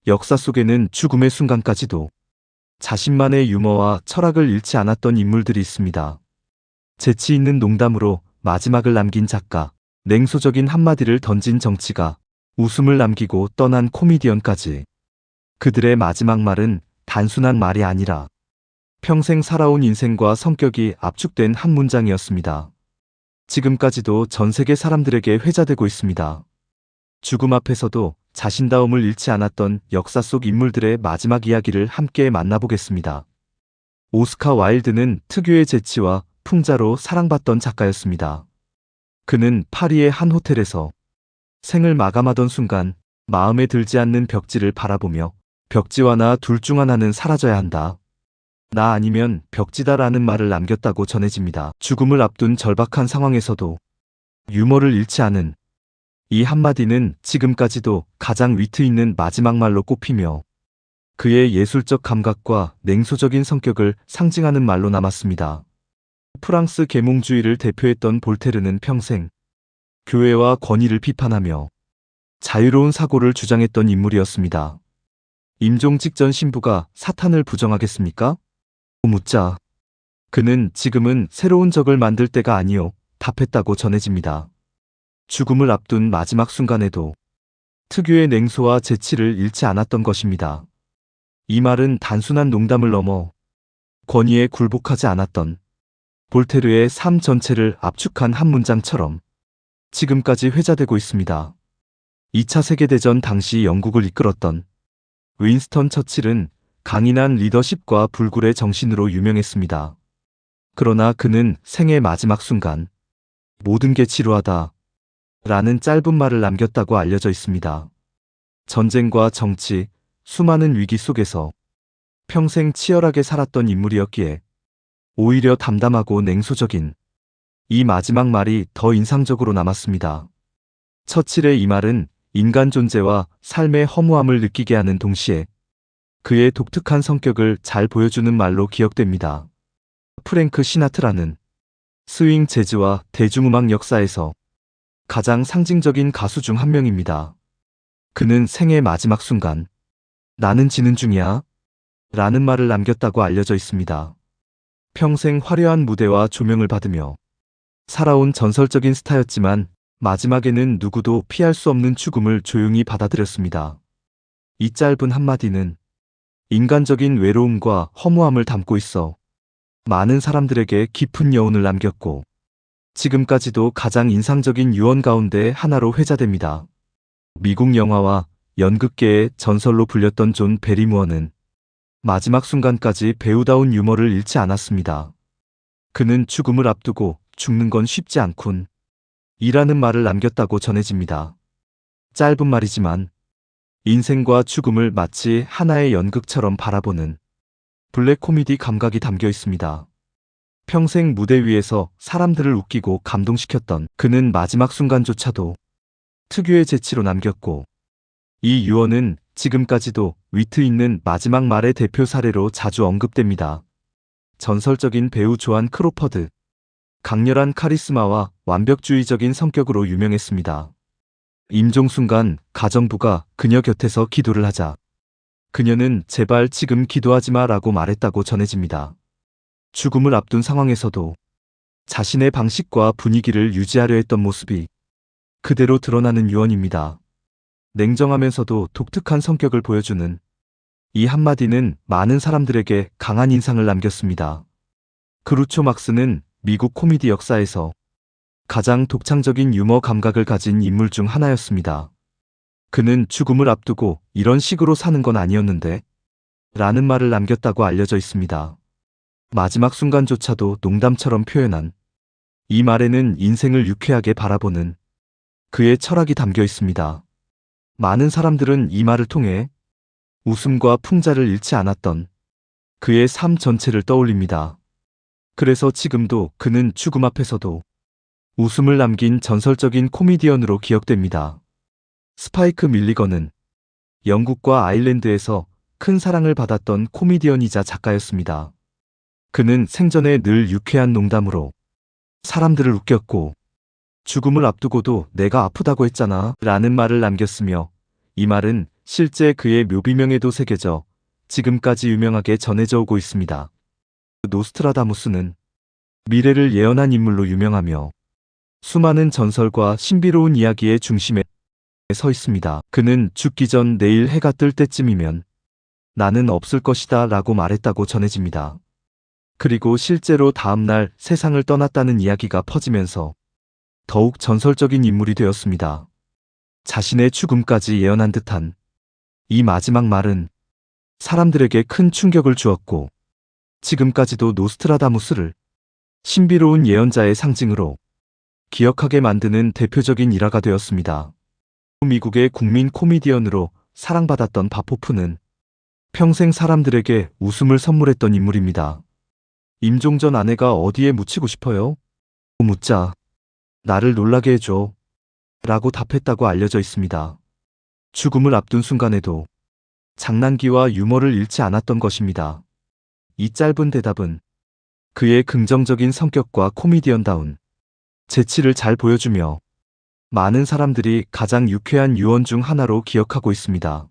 역사 속에는 죽음의 순간까지도 자신만의 유머와 철학을 잃지 않았던 인물들이 있습니다. 재치 있는 농담으로 마지막을 남긴 작가, 냉소적인 한마디를 던진 정치가, 웃음을 남기고 떠난 코미디언까지. 그들의 마지막 말은 단순한 말이 아니라 평생 살아온 인생과 성격이 압축된 한 문장이었습니다. 지금까지도 전 세계 사람들에게 회자되고 있습니다. 죽음 앞에서도 자신다움을 잃지 않았던 역사 속 인물들의 마지막 이야기를 함께 만나보겠습니다. 오스카 와일드는 특유의 재치와 풍자로 사랑받던 작가였습니다. 그는 파리의 한 호텔에서 생을 마감하던 순간 마음에 들지 않는 벽지를 바라보며 벽지와 나 둘 중 하나는 사라져야 한다. 나 아니면 벽지다라는 말을 남겼다고 전해집니다. 죽음을 앞둔 절박한 상황에서도 유머를 잃지 않은 이 한마디는 지금까지도 가장 위트 있는 마지막 말로 꼽히며 그의 예술적 감각과 냉소적인 성격을 상징하는 말로 남았습니다. 프랑스 계몽주의를 대표했던 볼테르는 평생 교회와 권위를 비판하며 자유로운 사고를 주장했던 인물이었습니다. 임종 직전 신부가 사탄을 부정하겠습니까? 묻자 그는 지금은 새로운 적을 만들 때가 아니요 답했다고 전해집니다. 죽음을 앞둔 마지막 순간에도 특유의 냉소와 재치를 잃지 않았던 것입니다. 이 말은 단순한 농담을 넘어 권위에 굴복하지 않았던 볼테르의 삶 전체를 압축한 한 문장처럼 지금까지 회자되고 있습니다. 2차 세계대전 당시 영국을 이끌었던 윈스턴 처칠은 강인한 리더십과 불굴의 정신으로 유명했습니다. 그러나 그는 생의 마지막 순간 모든 게 지루하다 라는 짧은 말을 남겼다고 알려져 있습니다. 전쟁과 정치, 수많은 위기 속에서 평생 치열하게 살았던 인물이었기에 오히려 담담하고 냉소적인 이 마지막 말이 더 인상적으로 남았습니다. 처칠의 이 말은 인간 존재와 삶의 허무함을 느끼게 하는 동시에 그의 독특한 성격을 잘 보여주는 말로 기억됩니다. 프랭크 시나트라는 스윙 재즈와 대중음악 역사에서 가장 상징적인 가수 중 한 명입니다. 그는 생의 마지막 순간 나는 지는 중이야 라는 말을 남겼다고 알려져 있습니다. 평생 화려한 무대와 조명을 받으며 살아온 전설적인 스타였지만 마지막에는 누구도 피할 수 없는 죽음을 조용히 받아들였습니다. 이 짧은 한마디는 인간적인 외로움과 허무함을 담고 있어 많은 사람들에게 깊은 여운을 남겼고 지금까지도 가장 인상적인 유언 가운데 하나로 회자됩니다. 미국 영화와 연극계의 전설로 불렸던 존 베리무어는 마지막 순간까지 배우다운 유머를 잃지 않았습니다. 그는 죽음을 앞두고 죽는 건 쉽지 않군 이라는 말을 남겼다고 전해집니다. 짧은 말이지만 인생과 죽음을 마치 하나의 연극처럼 바라보는 블랙 코미디 감각이 담겨 있습니다. 평생 무대 위에서 사람들을 웃기고 감동시켰던 그는 마지막 순간조차도 특유의 재치로 남겼고 이 유언은 지금까지도 위트 있는 마지막 말의 대표 사례로 자주 언급됩니다. 전설적인 배우 조안 크로퍼드, 강렬한 카리스마와 완벽주의적인 성격으로 유명했습니다. 임종 순간 가정부가 그녀 곁에서 기도를 하자 그녀는 제발 지금 기도하지 마라고 말했다고 전해집니다. 죽음을 앞둔 상황에서도 자신의 방식과 분위기를 유지하려 했던 모습이 그대로 드러나는 유언입니다. 냉정하면서도 독특한 성격을 보여주는 이 한마디는 많은 사람들에게 강한 인상을 남겼습니다. 그루초 막스는 미국 코미디 역사에서 가장 독창적인 유머 감각을 가진 인물 중 하나였습니다. 그는 죽음을 앞두고 이런 식으로 사는 건 아니었는데 라는 말을 남겼다고 알려져 있습니다. 마지막 순간조차도 농담처럼 표현한 이 말에는 인생을 유쾌하게 바라보는 그의 철학이 담겨 있습니다. 많은 사람들은 이 말을 통해 웃음과 풍자를 잃지 않았던 그의 삶 전체를 떠올립니다. 그래서 지금도 그는 죽음 앞에서도 웃음을 남긴 전설적인 코미디언으로 기억됩니다. 스파이크 밀리건은 영국과 아일랜드에서 큰 사랑을 받았던 코미디언이자 작가였습니다. 그는 생전에 늘 유쾌한 농담으로 사람들을 웃겼고 죽음을 앞두고도 내가 아프다고 했잖아 라는 말을 남겼으며 이 말은 실제 그의 묘비명에도 새겨져 지금까지 유명하게 전해져 오고 있습니다. 노스트라다무스는 미래를 예언한 인물로 유명하며 수많은 전설과 신비로운 이야기의 중심에 서 있습니다. 그는 죽기 전 내일 해가 뜰 때쯤이면 나는 없을 것이다 라고 말했다고 전해집니다. 그리고 실제로 다음날 세상을 떠났다는 이야기가 퍼지면서 더욱 전설적인 인물이 되었습니다. 자신의 죽음까지 예언한 듯한 이 마지막 말은 사람들에게 큰 충격을 주었고 지금까지도 노스트라다무스를 신비로운 예언자의 상징으로 기억하게 만드는 대표적인 일화가 되었습니다. 미국의 국민 코미디언으로 사랑받았던 바포프는 평생 사람들에게 웃음을 선물했던 인물입니다. 임종 전 아내가 어디에 묻히고 싶어요? 묻자 나를 놀라게 해줘 라고 답했다고 알려져 있습니다. 죽음을 앞둔 순간에도 장난기와 유머를 잃지 않았던 것입니다. 이 짧은 대답은 그의 긍정적인 성격과 코미디언다운 재치를 잘 보여주며 많은 사람들이 가장 유쾌한 유언 중 하나로 기억하고 있습니다.